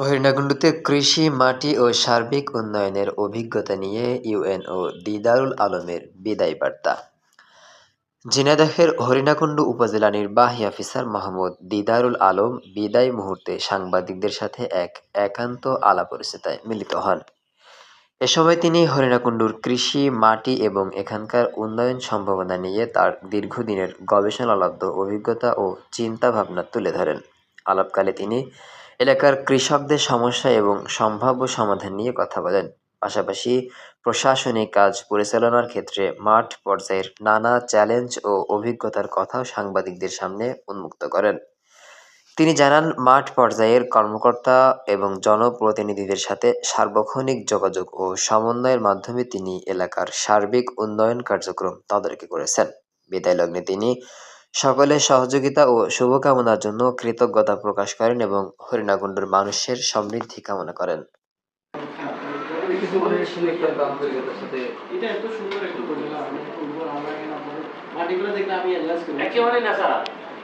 হরিণাকুণ্ডুতে কৃষি, মাটি ও সার্বিক উন্নয়নের অভিজ্ঞতা নিয়ে ইউএনও দিদারুল আলমের বিদায় বার্তা। ঝিনাইদহের হরিণাকুণ্ডু উপজেলা নির্বাহী অফিসার মোহাম্মদ দিদারুল আলম বিদায় মুহূর্তে সাংবাদিকদের সাথে এক একান্ত আলাপরিচর্চায় মিলিত হন। এ সময় তিনি হরিণাকুণ্ডুর কৃষি, মাটি এবং এখানকার উন্নয়ন সম্ভাবনা নিয়ে তার দীর্ঘদিনের গবেষণালব্ধ অভিজ্ঞতা ও চিন্তাভাবনা তুলে ধরেন। আলাপকালে তিনি এলাকার কৃষকদের সমস্যা এবং সম্ভাব্য সমাধান নিয়ে কথা বলেন। পাশাপাশি প্রশাসনিক কাজ পরিচালনার ক্ষেত্রে মাঠ পর্যায়ের নানা চ্যালেঞ্জ ও অভিজ্ঞতার কথাও সাংবাদিকদের সামনে উন্মুক্ত করেন। তিনি জানান, মাঠ পর্যায়ের কর্মকর্তা এবং জনপ্রতিনিধিদের সাথে সার্বক্ষণিক যোগাযোগ ও সমন্বয়ের মাধ্যমে তিনি এলাকার সার্বিক উন্নয়ন কার্যক্রম তদারকি করেছেন। বিদায় লগ্নে তিনি সকলের সহযোগিতা ও শুভকামনার জন্য কৃতজ্ঞতা প্রকাশ করেন এবং হরিণাকুণ্ডুর মানুষের সমৃদ্ধি কামনা করেন।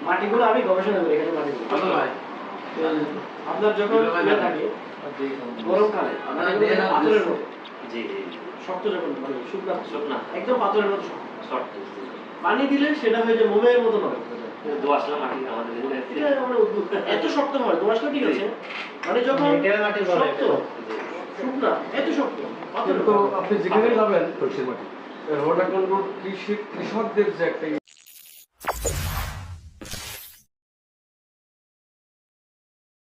মাটিগুলো আমি গবেষণা করি এখানে মাটিগুলো আপনার যখন থাকে গরমকালে পাথরের মতো শক্ত, যখন মানে শুকনা একদম পাথরের মতো শক্ত, পানি দিলে সেটা হয়ে যায় মোমের মতো নয়। দোআঁশলা মাটি আমাদের এত শক্ত হয়, দোআঁশলা ঠিক আছে, মানে যখন শক্ত শুকনা এত শক্ত পাথর। আপনি যেখানে যাবেন মাটি কৃষকদের যে একটা